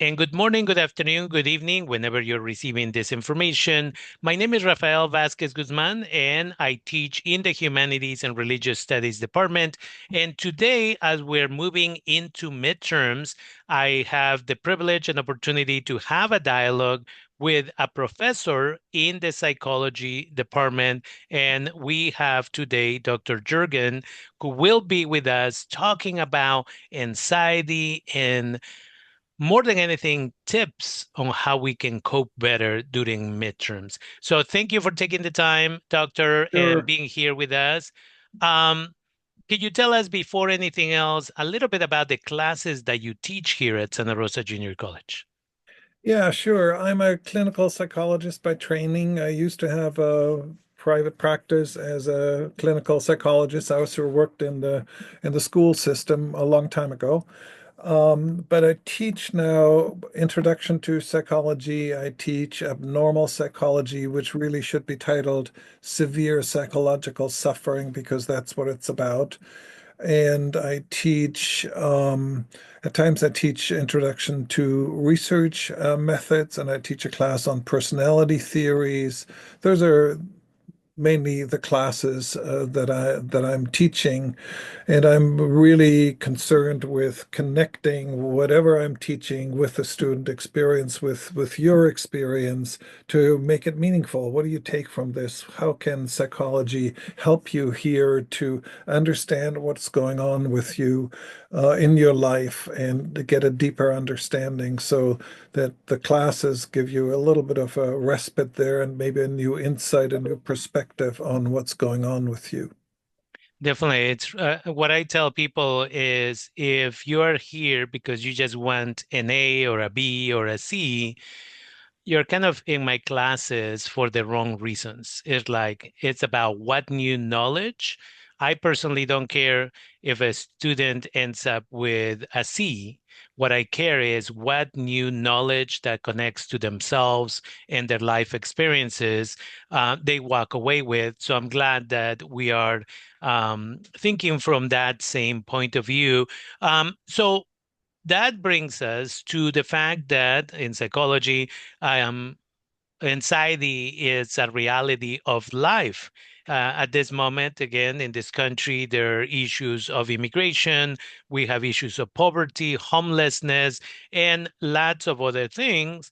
And good morning, good afternoon, good evening, whenever you're receiving this information. My name is Rafael Vasquez Guzman, and I teach in the Humanities and Religious Studies Department. And today, as we're moving into midterms, I have the privilege and opportunity to have a dialogue with a professor in the psychology department. And we have today Dr. Jurgen, who will be with us talking about anxiety and more than anything, tips on how we can cope better during midterms. So thank you for taking the time, Doctor, and Sure. being here with us. Um, can you tell us before anything else a little bit about the classes that you teach here at Santa Rosa Junior College? Yeah, sure. I'm a clinical psychologist by training. I used to have a private practice as a clinical psychologist. I also worked in the school system a long time ago. But I teach now Introduction to Psychology. I teach abnormal psychology, which really should be titled Severe Psychological Suffering because that's what it's about. And I teach, at times I teach introduction to research methods, and I teach a class on personality theories. Those are mainly the classes that I'm teaching, and I'm really concerned with connecting whatever I'm teaching with the student experience, with your experience to make it meaningful. What do you take from this? How can psychology help you here to understand what's going on with you in your life and to get a deeper understanding so that the classes give you a little bit of a respite there and maybe a new insight, a new perspective on what's going on with you. Definitely. It's what I tell people is if you are here because you just want an A or a B or a C, you're kind of in my classes for the wrong reasons. It's like it's about what new knowledge. I personally don't care if a student ends up with a C. What I care is what new knowledge that connects to themselves and their life experiences they walk away with. So I'm glad that we are thinking from that same point of view. So that brings us to the fact that in psychology, anxiety is a reality of life. At this moment, again, in this country, there are issues of immigration, we have issues of poverty, homelessness, and lots of other things.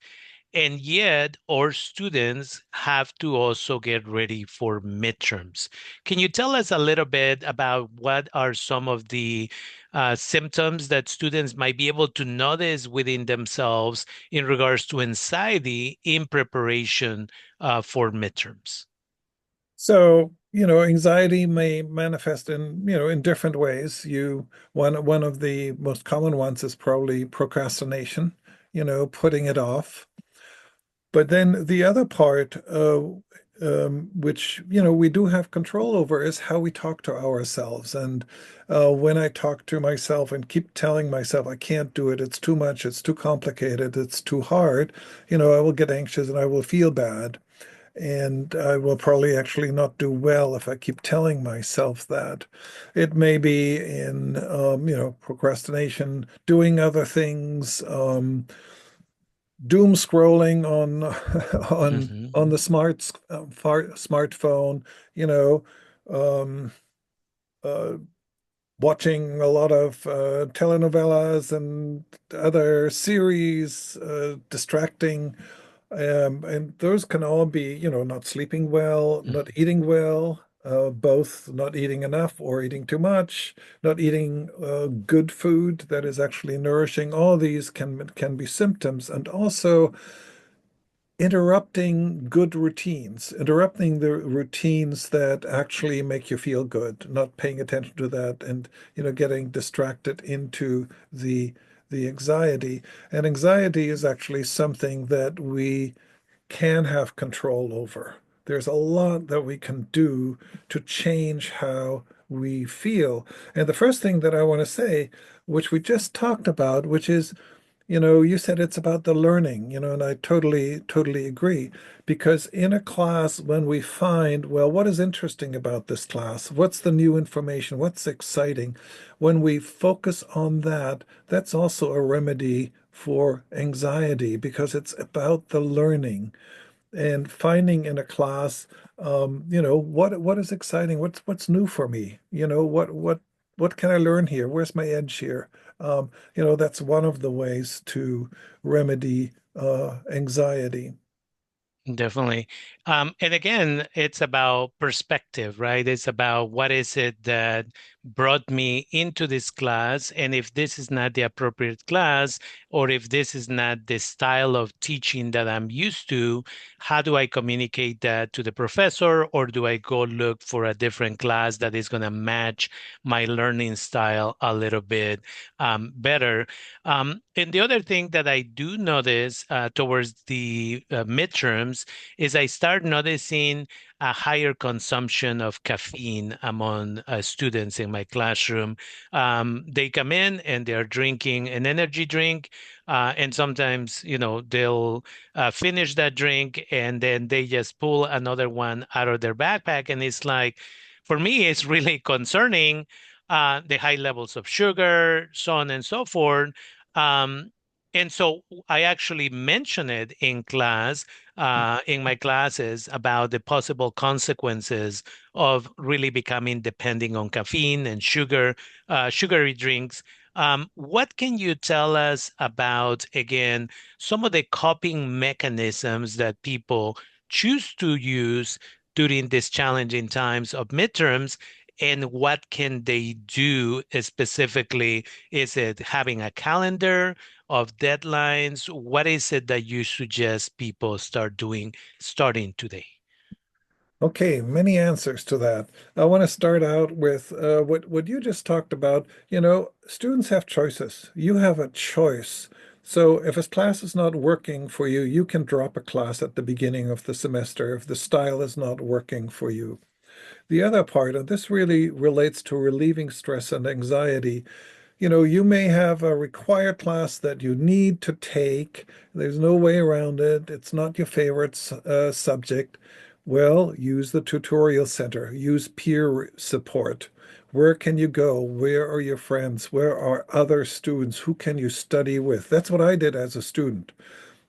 And yet, our students have to also get ready for midterms. Can you tell us a little bit about what are some of the symptoms that students might be able to notice within themselves in regards to anxiety in preparation for midterms? So, anxiety may manifest in different ways. One of the most common ones is probably procrastination, putting it off. But then the other part, which we do have control over, is how we talk to ourselves. And when I talk to myself and keep telling myself I can't do it, it's too much, it's too complicated, it's too hard, I will get anxious and I will feel bad. And I will probably actually not do well if I keep telling myself that. It may be in, procrastination, doing other things, doom scrolling on on Mhm. the smartphone, you know, um, uh, watching a lot of telenovelas and other series, distracting. And those can all be, not sleeping well, not eating well, both not eating enough or eating too much, not eating good food that is actually nourishing. All these can be symptoms, and also interrupting good routines, interrupting the routines that actually make you feel good, not paying attention to that, and getting distracted into the anxiety. And anxiety is actually something that we can have control over. There's a lot that we can do to change how we feel. And the first thing that I want to say, which we just talked about, which is, you said it's about the learning, and I totally, totally agree. Because in a class, when we find, well, what is interesting about this class? What's the new information? What's exciting? When we focus on that, that's also a remedy for anxiety because it's about the learning and finding in a class, what is exciting, what's new for me, what can I learn here? Where's my edge here? That's one of the ways to remedy anxiety. Definitely. And again, it's about perspective, right? It's about what is it that brought me into this class. And if this is not the appropriate class, or if this is not the style of teaching that I'm used to, how do I communicate that to the professor? Or do I go look for a different class that is going to match my learning style a little bit better? And the other thing that I do notice towards the midterms is I start noticing a higher consumption of caffeine among students in my classroom. They come in and they're drinking an energy drink, and sometimes, they'll finish that drink and then they just pull another one out of their backpack. And it's like, for me, it's really concerning the high levels of sugar, so on and so forth. Um, and so I actually mention it in class, in my classes, about the possible consequences of really becoming depending on caffeine and sugary drinks. What can you tell us about, again, some of the coping mechanisms that people choose to use during these challenging times of midterms, and what can they do specifically? Is it having a calendar of deadlines? What is it that you suggest people start doing starting today? Okay, many answers to that. I want to start out with what you just talked about. Students have choices. You have a choice. So if a class is not working for you, you can drop a class at the beginning of the semester if the style is not working for you. The other part, and this really relates to relieving stress and anxiety, you may have a required class that you need to take. There's no way around it. It's not your favorite subject. Well, use the tutorial center, use peer support. Where can you go? Where are your friends? Where are other students? Who can you study with? That's what I did as a student.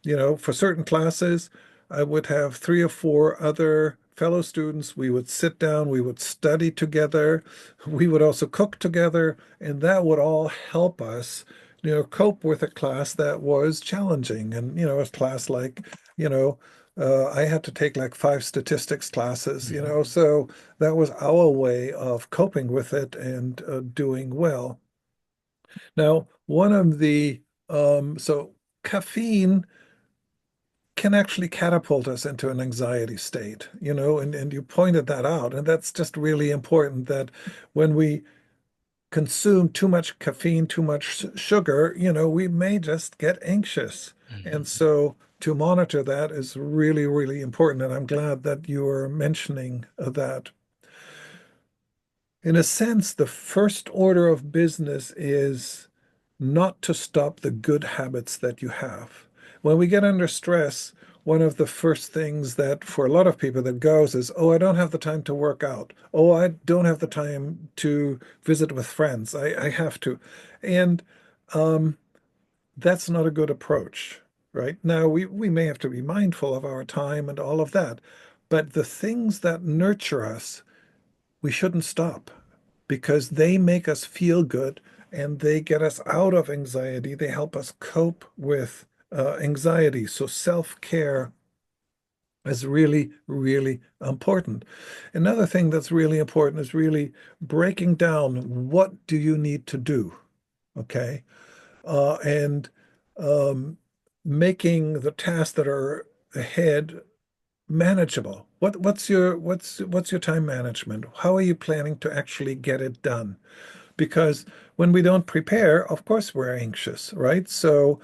For certain classes, I would have three or four other fellow students. We would sit down, we would study together, we would also cook together, and that would all help us, cope with a class that was challenging. And, a class like, you know, I had to take like five statistics classes, Mhm. so that was our way of coping with it and doing well. Now, one of the, so caffeine can actually catapult us into an anxiety state, and you pointed that out. And that's just really important that when we consume too much caffeine, too much sugar, we may just get anxious. And Mhm. so to monitor that is really, really important. And I'm glad that you are mentioning that. In a sense, the first order of business is not to stop the good habits that you have. When we get under stress, one of the first things that for a lot of people that goes is, oh, I don't have the time to work out. Oh, I don't have the time to visit with friends. I have to. And um, that's not a good approach, right? Now, we may have to be mindful of our time and all of that, but the things that nurture us, we shouldn't stop because they make us feel good and they get us out of anxiety. They help us cope with anxiety. So self-care is really, really important. Another thing that's really important is really breaking down what do you need to do, okay? And um, making the tasks that are ahead manageable. What's your time management? How are you planning to actually get it done? Because when we don't prepare, of course we're anxious, right? So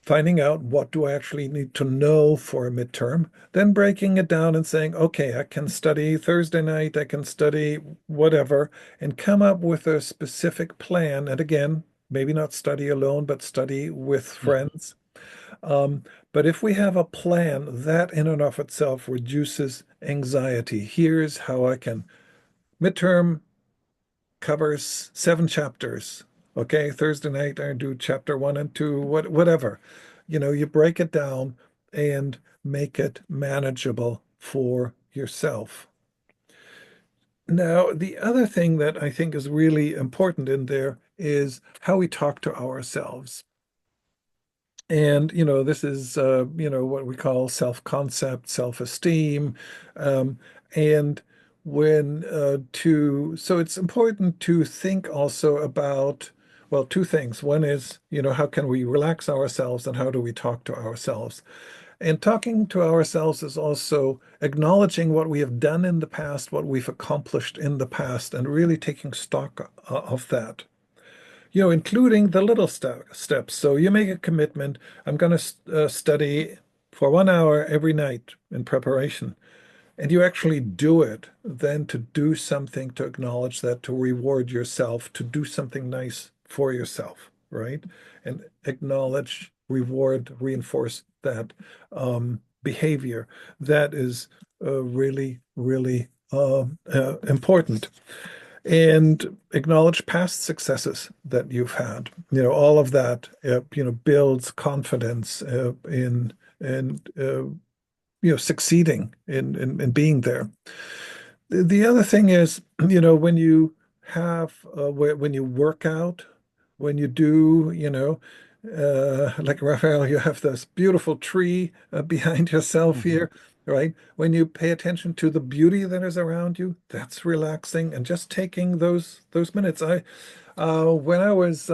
finding out what do I actually need to know for a midterm, then breaking it down and saying, okay, I can study Thursday night, I can study whatever, and come up with a specific plan. And again, maybe not study alone, but study with Mhm. friends. Um, but if we have a plan, that in and of itself reduces anxiety. Here's how I can midterm covers 7 chapters. Okay, Thursday night I do chapter one and two, whatever. You break it down and make it manageable for yourself. Now, the other thing that I think is really important in there is how we talk to ourselves. And, this is, what we call self-concept, self-esteem. Um, and so it's important to think also about, well, two things. One is, how can we relax ourselves and how do we talk to ourselves? And talking to ourselves is also acknowledging what we have done in the past, what we've accomplished in the past, and really taking stock of that, including the little steps. So you make a commitment. I'm going to study for 1 hour every night in preparation. And you actually do it, then to do something to acknowledge that, to reward yourself, to do something nice for yourself, right? And acknowledge, reward, reinforce that behavior. That is really, really important. And acknowledge past successes that you've had. All of that, builds confidence in succeeding in being there. The other thing is, when you when you work out, when you do, like Raphael, you have this beautiful tree behind yourself Mhm. here, right? When you pay attention to the beauty that is around you, that's relaxing, and just taking those minutes. When I was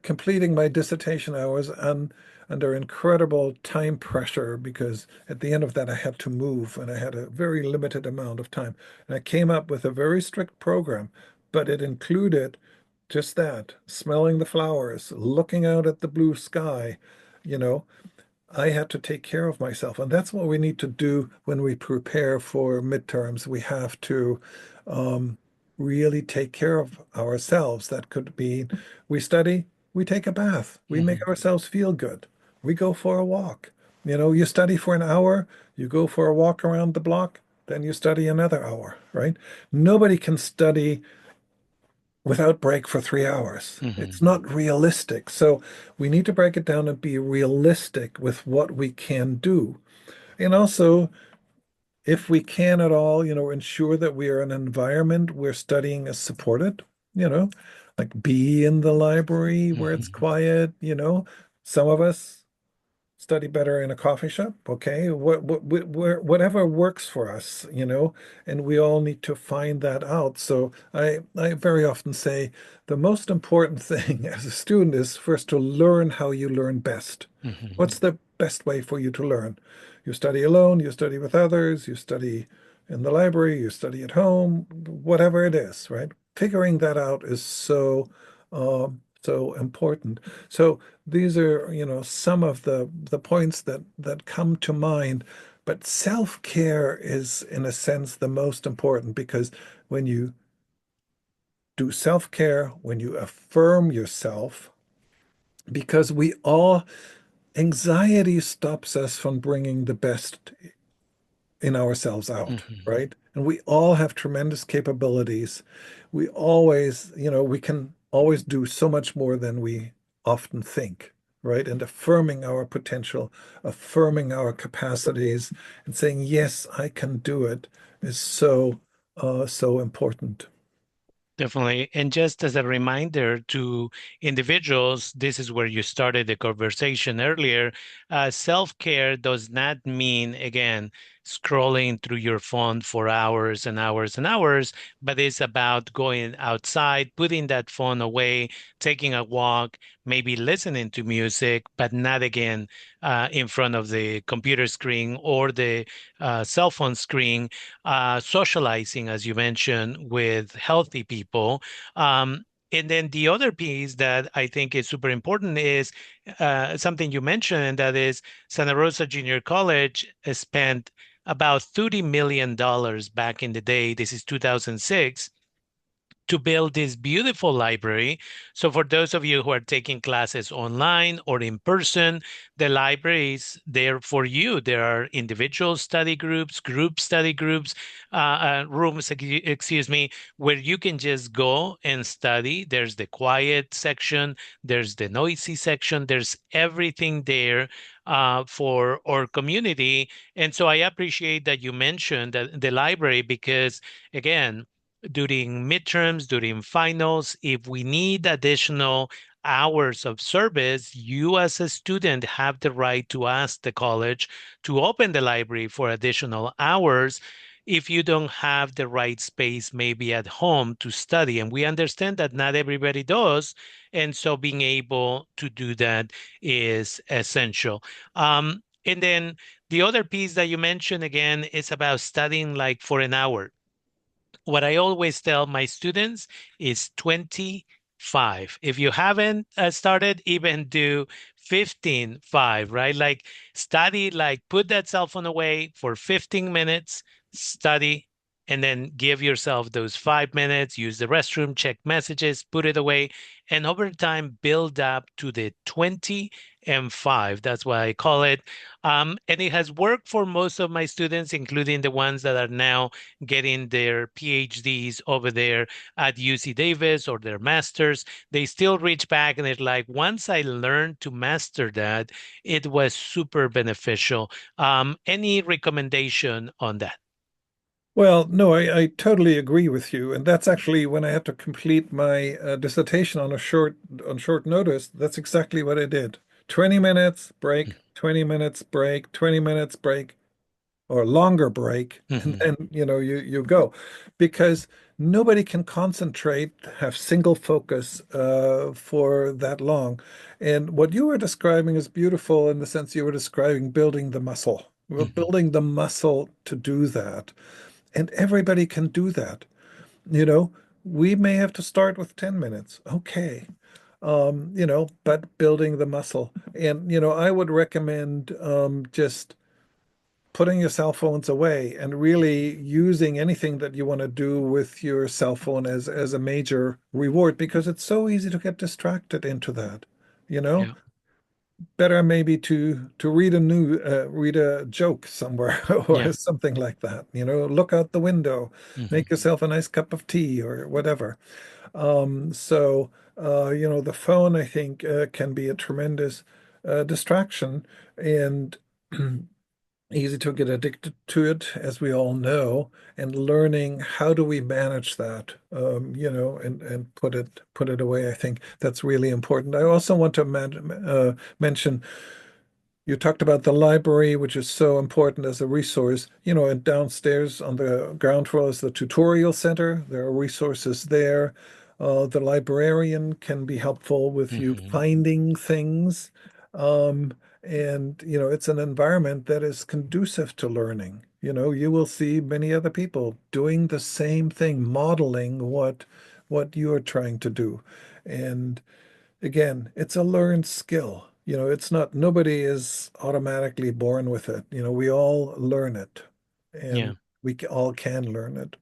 completing my dissertation, I was under incredible time pressure because at the end of that, I had to move and I had a very limited amount of time. And I came up with a very strict program, but it included just that, smelling the flowers, looking out at the blue sky, you know, I had to take care of myself. And that's what we need to do when we prepare for midterms. We have to um, really take care of ourselves. That could be we study, we take a bath, we make Mhm. ourselves feel good, we go for a walk. You study for an hour, you go for a walk around the block, then you study another hour, right? Nobody can study without break for 3 hours. It's Mhm. not realistic. So we need to break it down and be realistic with what we can do. And also, if we can at all, ensure that we are in an environment where studying is supported, you know, like be in the library where it's Mhm. quiet. Some of us study better in a coffee shop, okay? Whatever works for us, and we all need to find that out. So I very often say the most important thing as a student is first to learn how you learn best. What's Mhm. the best way for you to learn? You study alone, you study with others, you study in the library, you study at home, whatever it is, right? Figuring that out is so important. So these are, some of the points that come to mind. But self-care is, in a sense, the most important because when you do self-care, when you affirm yourself, because anxiety stops us from bringing the best in ourselves out, Mhm. right? And we all have tremendous capabilities. We can always do so much more than we often think, right? And affirming our potential, affirming our capacities, and saying, yes, I can do it is so important. Definitely. And just as a reminder to individuals, this is where you started the conversation earlier. Self-care does not mean, again, scrolling through your phone for hours and hours and hours, but it's about going outside, putting that phone away, taking a walk, maybe listening to music, but not again in front of the computer screen or the cell phone screen, socializing, as you mentioned, with healthy people. And then the other piece that I think is super important is something you mentioned, and that is Santa Rosa Junior College spent about $30 million back in the day. This is 2006 to build this beautiful library. So for those of you who are taking classes online or in person, the library is there for you. There are individual study groups, group study groups, rooms, excuse me, where you can just go and study. There's the quiet section, there's the noisy section, there's everything there for our community. And so I appreciate that you mentioned that the library because, again, during midterms, during finals, if we need additional hours of service, you as a student have the right to ask the college to open the library for additional hours if you don't have the right space maybe at home to study. And we understand that not everybody does. And so being able to do that is essential. And then the other piece that you mentioned again is about studying like for an hour. What I always tell my students is 25. If you haven't started, even do 15, 5, right? Like study, like put that cell phone away for 15 minutes, study, and then give yourself those 5 minutes, use the restroom, check messages, put it away, and over time build up to the 20 and 5. That's why I call it. And it has worked for most of my students, including the ones that are now getting their PhDs over there at UC Davis or their masters. They still reach back and it's like, once I learned to master that, it was super beneficial. Any recommendation on that? Well, no, I totally agree with you, and that's actually when I had to complete my dissertation on short notice. That's exactly what I did. 20 minutes break, 20 minutes break, 20 minutes break, or longer break, and Mhm. then you go, because nobody can concentrate, have single focus for that long. And what you were describing is beautiful in the sense you were describing building the muscle. We're Mhm. building the muscle to do that. And everybody can do that. You know, we may have to start with 10 minutes. Okay. But building the muscle. And, I would recommend just putting your cell phones away and really using anything that you want to do with your cell phone as a major reward because it's so easy to get distracted into that. You know, Yeah. better maybe to read a joke somewhere Yeah. or something like that. Look out the window, Mhm. make yourself a nice cup of tea or whatever. The phone I think can be a tremendous distraction and easy to get addicted to it, as we all know, and learning how do we manage that, and put it away. I think that's really important. I also want to mention you talked about the library, which is so important as a resource. And downstairs on the ground floor is the tutorial center. There are resources there. The librarian can be helpful with you Mhm. finding things. And, it's an environment that is conducive to learning. You will see many other people doing the same thing, modeling what you are trying to do. And again, it's a learned skill. It's not, nobody is automatically born with it. We all learn it Yeah. and all can learn it.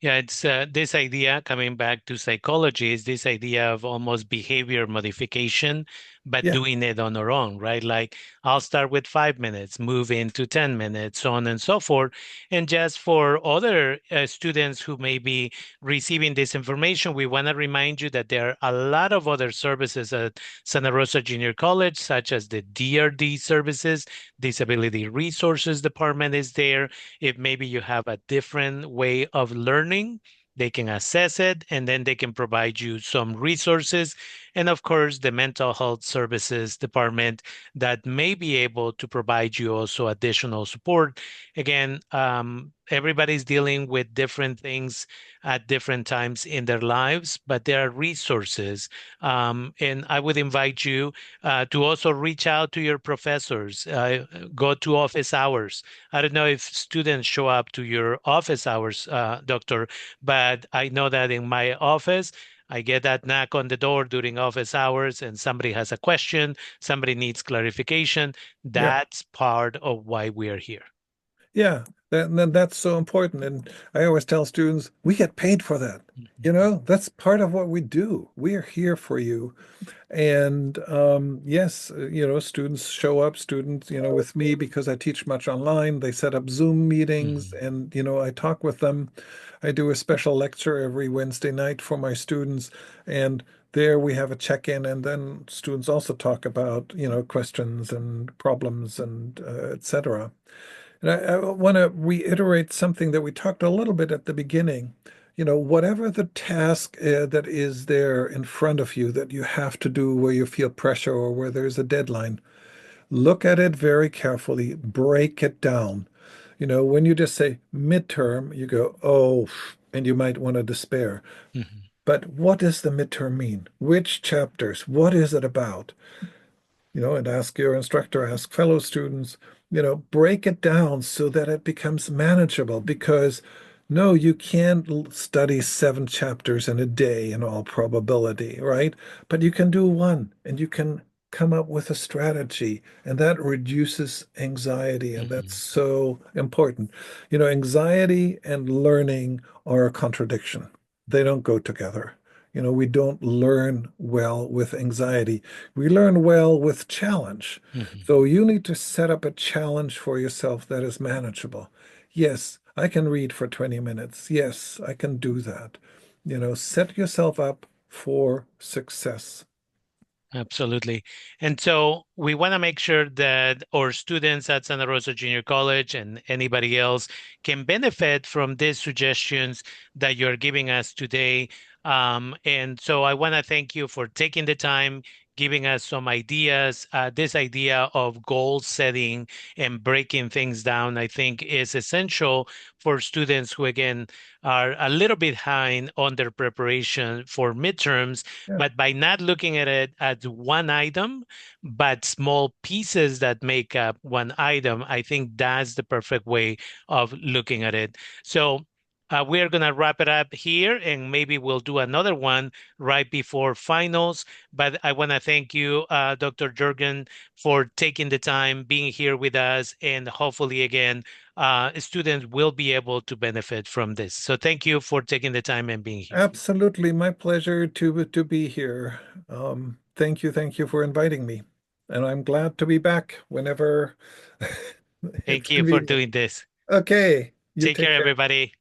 Yeah, it's this idea coming back to psychology is this idea of almost behavior modification, but Yeah. doing it on our own, right? Like I'll start with 5 minutes, move into 10 minutes, so on and so forth. And just for other students who may be receiving this information, we want to remind you that there are a lot of other services at Santa Rosa Junior College, such as the DRD services, Disability Resources Department is there. If maybe you have a different way of learning, they can assess it and then they can provide you some resources. And of course, the mental health services department that may be able to provide you also additional support. Again, everybody's dealing with different things at different times in their lives, but there are resources. And I would invite you to also reach out to your professors, go to office hours. I don't know if students show up to your office hours, doctor, but I know that in my office, I get that knock on the door during office hours and somebody has a question, somebody needs clarification. Yeah. That's part of why we are here. Yeah. That's so important. And I always tell students, we get paid for that. That's part of what we do. We are here for you. And yes, students show up, students, with me because I teach much online. They set up Zoom meetings Mhm. and, I talk with them. I do a special lecture every Wednesday night for my students. And there we have a check-in, and then students also talk about, questions and problems and et cetera. And I want to reiterate something that we talked a little bit at the beginning. Whatever the task that is there in front of you that you have to do where you feel pressure or where there's a deadline, look at it very carefully, break it down. When you just say midterm, you go, oh, and you might want to despair. Mhm. But what does the midterm mean? Which chapters? What is it about? And ask your instructor, ask fellow students, break it down so that it becomes manageable. Because no, you can't study 7 chapters in a day in all probability, right? But you can do one and you can come up with a strategy, and that reduces anxiety. And that's Mhm. so important. Anxiety and learning are a contradiction, they don't go together. We don't learn well with anxiety. We learn well with challenge. Mhm. So you need to set up a challenge for yourself that is manageable. Yes, I can read for 20 minutes. Yes, I can do that. Set yourself up for success. Absolutely. And so we want to make sure that our students at Santa Rosa Junior College and anybody else can benefit from these suggestions that you're giving us today. And so I want to thank you for taking the time, giving us some ideas. This idea of goal setting and breaking things down, I think, is essential for students who, again, are a little bit behind on their preparation for midterms, Yeah, but by not looking at it as one item, but small pieces that make up one item, I think that's the perfect way of looking at it. So we're going to wrap it up here, and maybe we'll do another one right before finals. But I want to thank you, Dr. Jurgen, for taking the time, being here with us, and hopefully, again, students will be able to benefit from this. So thank you for taking the time and being here. absolutely. My pleasure to be here. Thank you for inviting me. And I'm glad to be back whenever it's Thank you for convenient. doing this. Okay, you Take take care, care. everybody.